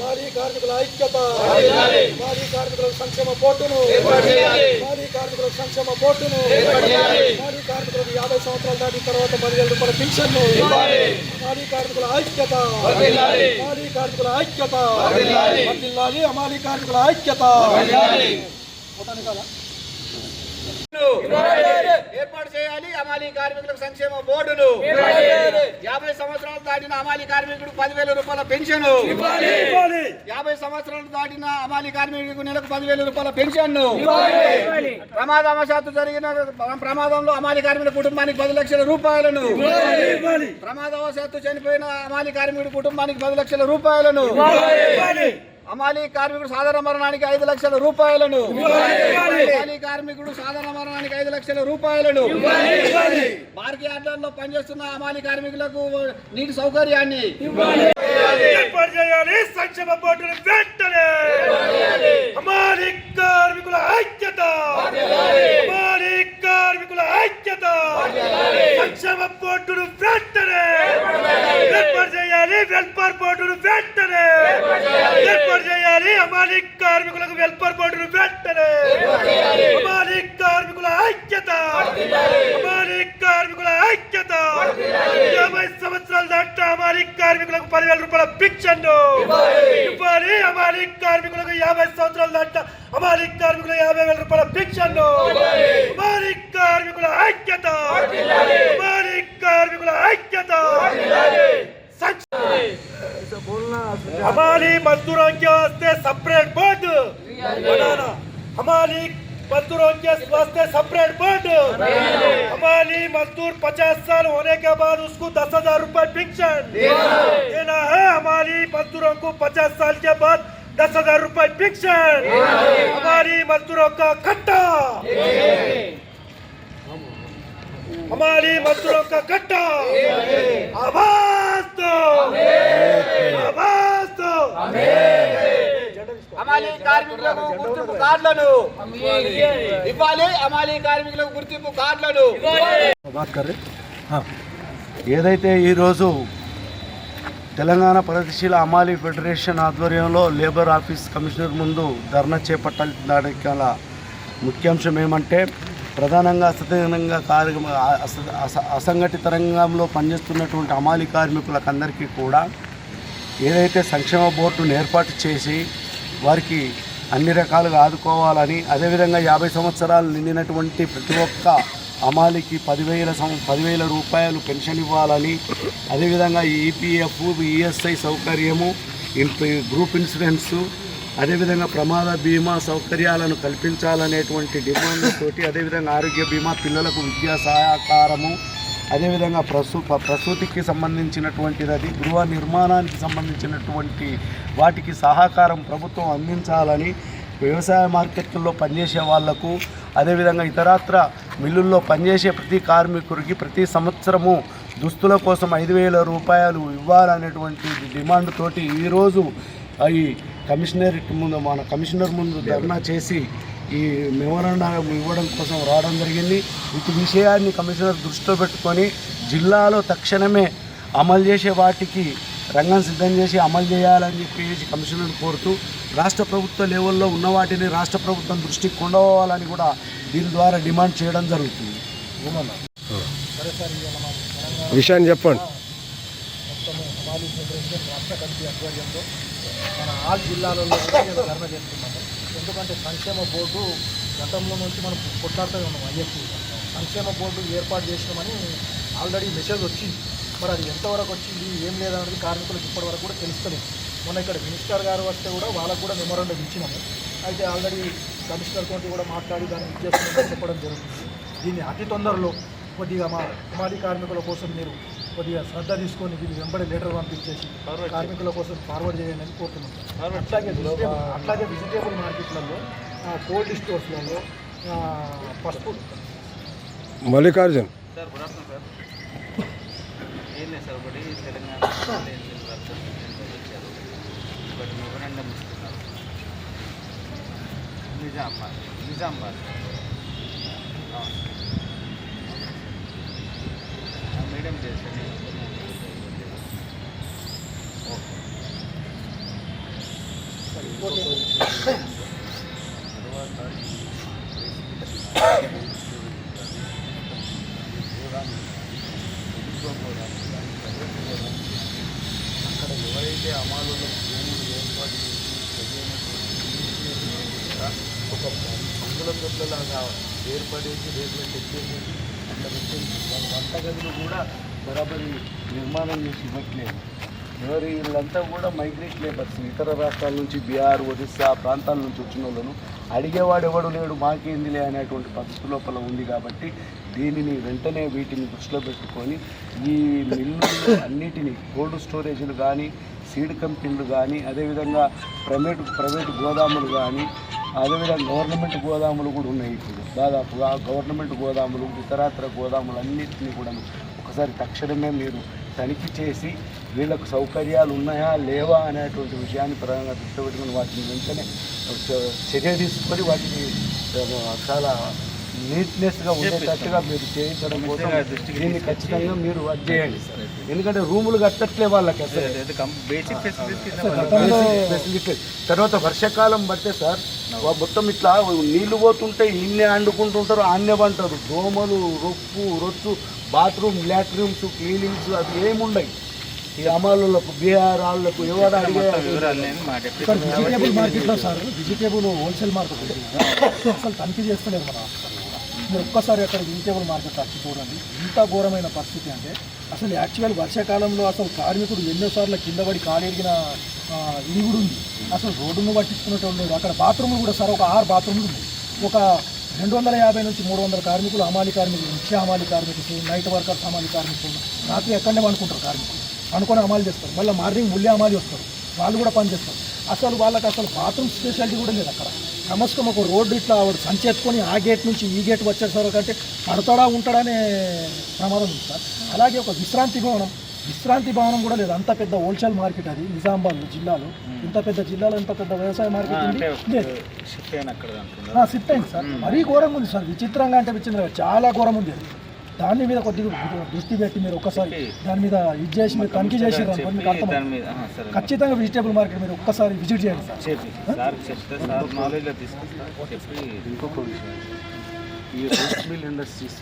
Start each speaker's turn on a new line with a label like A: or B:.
A: మాలీ కార్మికుల ఐక్యత, మాలీ కార్మికుల సంక్షేమ బోర్డును, మాలీ కార్మికుల సంక్షేమ బోర్డును, మాలీ కార్మికులకు 50 సంవత్సరాలు దాటిన తర్వాత 10,000 రూపాయల పెన్షన్, మాలీ కార్మికుల ఐక్యత, మాలీ కార్మికుల ఐక్యత, వర్ధిల్లాలి అమాలీ కార్మికుల ఐక్యత.
B: ఏర్పాటు చేయాలి అమాలీ కార్మికులకు సంక్షేమ బోర్డును. 50 సంవత్సరాలు దాటిన అమాలీ కార్మికుడు 10,000 రూపాయల పెన్షన్, 50 సంవత్సరాలు దాటిన అమాలీ కార్మికుడికి నెలకు 10,000 రూపాయల పెన్షన్. ప్రమాదవశాత్తు జరిగిన ప్రమాదంలో అమాలీ కార్మికుడి కుటుంబానికి 10 లక్షల రూపాయలను, ప్రమాదవశాత్తు చనిపోయిన అమాలీ కార్మికుడి కుటుంబానికి 10 లక్షల రూపాయలను, అమాలీ కార్మికుడు సాధారణ మరణానికి 5 లక్షల రూపాయలను, అమాలీ కార్మికుడు సాధారణ మరణానికి 5 లక్షల రూపాయలను, మార్కెట్ యార్డుల్లో పనిచేస్తున్న అమాలీ కార్మికులకు నీటి సౌకర్యాన్ని
A: ఏర్పాటు చేయాలి. సంక్షేమ బోర్డును వెంటనే అమాలీ కార్మికుల ఐక్యత, అమాలీ కార్మికుల ఐక్యత, సంక్షేమ బోర్డును వెంటనే ఏర్పాటు చేయాలి. వెల్ఫేర్ బోర్డును వెంటనే ఏర్పాటు చేయాలి. అమాలీ కార్మికులకు వెల్ఫేర్ బోర్డును వెంటనే, అమాలీ కార్మికుల ఐక్యత, అమాలీ కార్మికుల ఐక్యత. 50 సంవత్సరాలు దాటిన అమాలీ కార్మికులకు 10,000 రూపాయల పింఛన్ ఇవ్వాలి. అమాలీ కార్మికులకు 50 సంవత్సరాలు దాటిన అమాలీ కార్మికులకు 50,000 రూపాయల పింఛన్. అమాలీ కార్మికుల ఐక్యత, అమాలీ కార్మికుల ఐక్యత. हमारी मजदूरों के वास्ते सेपरेट बोर्ड बनाना, हमारी मजदूरों के वास्ते सेपरेट बोर्ड. हमारी मजदूर 50 साल होने के बाद उसको 10,000 रुपए पेंशन देना है. हमारी मजदूरों को 50 साल के बाद 10,000 रुपए पेंशन. हमारी मजदूरों का कट्टा, हमारी मजदूरों का कट्टा. आवाज दो, आवाज दो.
B: అమాలీ కార్మికులకు గుర్తింపు కార్డులను ఇవ్వాలి. అమాలీ కార్మికులకు గుర్తింపు కార్డులను.
C: ఏదైతే ఈరోజు తెలంగాణ ప్రగతిశీల అమాలీ ఫెడరేషన్ ఆధ్వర్యంలో లేబర్ ఆఫీస్ కమిషనర్ ముందు ధర్నా చేపట్టడానికి గల ముఖ్యాంశం ఏమంటే, ప్రధానంగా అసంఘటిత రంగంలో పనిచేస్తున్నటువంటి అమాలీ కార్మికులకు అందరికీ కూడా ఏదైతే సంక్షేమ బోర్డును ఏర్పాటు చేసి వారికి అన్ని రకాలుగా ఆదుకోవాలని, అదేవిధంగా 50 సంవత్సరాలు నిండినటువంటి ప్రతి ఒక్క అమాలీకి 10,000 రూపాయలు పెన్షన్ ఇవ్వాలని, అదేవిధంగా ఈపీఎఫ్, ఈఎస్ఐ సౌకర్యము, గ్రూప్ ఇన్సూరెన్సు, అదేవిధంగా ప్రమాద బీమా సౌకర్యాలను కల్పించాలనేటువంటి డిమాండ్తోటి, అదేవిధంగా ఆరోగ్య బీమా, పిల్లలకు విద్యా సహకారము, అదేవిధంగా ప్రసూతికి సంబంధించినటువంటిది, అది గృహ నిర్మాణానికి సంబంధించినటువంటి వాటికి సహకారం ప్రభుత్వం అందించాలని, వ్యవసాయ మార్కెట్లలో పనిచేసే వాళ్లకు, అదేవిధంగా ఇతరత్ర మిల్లుల్లో పనిచేసే ప్రతి కార్మికుడికి ప్రతి సంవత్సరము దుస్తుల కోసం 5,000 రూపాయలు ఇవ్వాలనేటువంటి డిమాండ్ తోటి ఈరోజు ఈ కమిషనరేట్ ముందు మన కమిషనర్ ముందు ధర్నా చేసి ఈ మెమోరాండం ఇవ్వడం కోసం రావడం జరిగింది. ఈ విషయాన్ని కమిషనర్ దృష్టిలో పెట్టుకొని జిల్లాలో తక్షణమే అమలు చేసే వాటికి రంగం సిద్ధం చేసి అమలు చేయాలని చెప్పేసి కమిషనర్ కోరుతూ, రాష్ట్ర ప్రభుత్వ లెవెల్లో ఉన్న వాటిని రాష్ట్ర ప్రభుత్వం దృష్టికి కొండవాలని కూడా దీని ద్వారా డిమాండ్ చేయడం జరుగుతుంది.
D: విషయాన్ని చెప్పండి.
A: అమాలీ ఫెడరేషన్ రాష్ట్ర కమిటీ ఆధ్వర్యంలో మన ఆల్ జిల్లాలలో ధర్నా చేస్తున్నాము. ఎందుకంటే సంక్షేమ బోర్డు గతంలో నుంచి మనం కొట్లాడుతూనే ఉన్నాం. ఐఎఫ్టీ సంక్షేమ బోర్డు ఏర్పాటు చేసినామని ఆల్రెడీ మెసేజ్ వచ్చింది. మరి అది ఎంతవరకు వచ్చింది, ఏం లేదన్నది కార్మికులకు ఇప్పటివరకు కూడా తెలుస్తలేదు. మొన్న ఇక్కడ మినిస్టర్ గారు వస్తే కూడా వాళ్ళకు కూడా మెమోరాండం ఇచ్చినాము. అయితే ఆల్రెడీ కమిషనర్ తోటి కూడా మాట్లాడి దాన్ని ఇచ్చేస్తున్నామని చెప్పడం జరుగుతుంది. దీన్ని అతి తొందరలో కొద్దిగా మా అమాలీ కార్మికుల కోసం మీరు కొద్దిగా శ్రద్ధ తీసుకొని దీన్ని వెంబడి లెటర్ పంపించేసి కార్మికుల కోసం ఫార్వర్డ్ చేయండి అని కోరుతున్నాం. అట్లాగే వెజిటేబుల్ మార్కెట్లలో, కోల్డ్ స్టోర్స్లలో, పసుపు.
D: Mallikarjun
B: sir, good afternoon sir. ఏం లేదు సార్, ఒకటి తెలంగాణ వచ్చారు, ఒకటి మెమోరాండం ఇస్తున్నారు. నిజామాబాద్ మీడియం చేసి ఓకే.
C: అక్కడ ఎవరైతే అమాలులో భూములు ఏర్పాటు చేసి ఒక పందుల దొడ్లలాగా ఏర్పడేసి రేపులో తెచ్చేసి అట్లా పెట్టేసి వంటగదులు కూడా బరాబరి నిర్మాణం చేసి ఇవ్వట్లేదు. వీళ్ళంతా కూడా మైగ్రేట్ లేబర్స్, ఇతర రాష్ట్రాల నుంచి బీహార్, ఒరిస్సా ప్రాంతాల నుంచి వచ్చిన వాళ్ళను అడిగేవాడు ఎవడు లేడు, మాకేందిలే అనేటువంటి పద్ధతి లోపల ఉంది. కాబట్టి దీనిని వెంటనే వీటిని దృష్టిలో పెట్టుకొని ఈ మిల్లులు అన్నిటినీ కోల్డ్ స్టోరేజ్లు కానీ, సీడ్ కంపెనీలు కానీ, అదేవిధంగా ప్రైవేటు గోదాములు కానీ, అదేవిధంగా గవర్నమెంట్ గోదాములు కూడా ఉన్నాయి. ఇప్పుడు దాదాపుగా గవర్నమెంట్ గోదాములు, ఇతరత్ర గోదాములు అన్నింటినీ కూడా ఒకసారి తక్షణమే మీరు తనిఖీ చేసి వీళ్ళకు సౌకర్యాలు ఉన్నాయా లేవా అనేటువంటి విషయాన్ని ప్రధానంగా దృష్టి పెట్టుకుని వాటిని వెంటనే చర్య తీసుకొని వాటిని చాలా నీట్నెస్గా ఉండేటట్టుగా మీరు చేయించడం కోసం దీన్ని ఖచ్చితంగా మీరు అది చేయండి. ఎందుకంటే రూములు కట్టట్లే వాళ్ళకి అసలు బేసిక్ ఫెసిలిటీ. తర్వాత వర్షాకాలం పడితే సార్ మొత్తం ఇట్లా నీళ్లు పోతుంటే ఇన్నే అండుకుంటుంటారు, ఆన్నే పంటారు. దోమలు, రొచ్చు, బాత్రూమ్, లాట్రూమ్స్, క్లీనింగ్స్ అవి ఏముండయి ఈ అమలులకు, బీహార్ వాళ్ళకు ఎవరు
A: వెజిటేబుల్ మార్కెట్లో సార్, వెజిటేబుల్ హోల్సేల్ మార్కెట్ అసలు తనిఖీ చేస్తలేదు మన మీరు ఒక్కసారి అక్కడ వెజిటేబుల్ మార్కెట్ వచ్చి చూడండి. ఇంత ఘోరమైన పరిస్థితి అంటే అసలు యాక్చువల్ వర్షాకాలంలో అసలు కార్మికుడు ఎన్నోసార్లు కింద పడి కాలేరిగిన ఇది కూడా ఉంది. అసలు రోడ్డును పట్టించుకునేటోళ్ళు లేదు. అక్కడ బాత్రూమ్లు కూడా సార్ ఒక 6 బాత్రూమ్లు ఉంది. ఒక 250 నుంచి 300 కార్మికులు, హమాలి కార్మికులు, నిత్య హమాలి కార్మికులు, నైట్ వర్కర్స్ హమాలి కార్మికులు రాత్రి ఎక్కడనే పండుకుంటారు. కార్మికులు అనుకొని అమలు చేస్తారు, మళ్ళీ మార్నింగ్ ముళ్ళే అమలు వస్తారు, వాళ్ళు కూడా పనిచేస్తారు. అసలు వాళ్ళకి అసలు బాత్రూమ్ స్పెషాలిటీ కూడా లేదు అక్కడ. నమస్కారం ఒక రోడ్డు ఇట్లా సంచేసుకొని ఆ గేట్ నుంచి ఈ గేట్ వచ్చేసరికి అంటే పడతాడా ఉంటాడనే ప్రమాదం ఉంది సార్. అలాగే ఒక విశ్రాంతి భవనం కూడా లేదు. అంత పెద్ద హోల్సేల్ మార్కెట్ అది నిజామాబాద్ జిల్లాలో. ఇంత పెద్ద జిల్లాలో ఇంత పెద్ద వ్యవసాయ మార్కెట్ ఉంది లేదు. షిఫ్ట్ అయింది సార్. మరీ ఘోరంగా ఉంది సార్, విచిత్రంగా అంటే విచిత్రంగా చాలా ఘోరం ఉంది అది. దాని మీద కొద్దిగా దృష్టి పెట్టి మీరు ఒక్కసారి దాని మీద ఇది చేసి మీరు తనిఖీ చేసారు అనుకోండి, మీకు అర్థం ఖచ్చితంగా వెజిటేబుల్ మార్కెట్ మీరు ఒక్కసారి విజిట్ చేయండి సార్.
C: ఇంకొక విషయం, ఈ రైస్ మిల్ ఇండస్ట్రీస్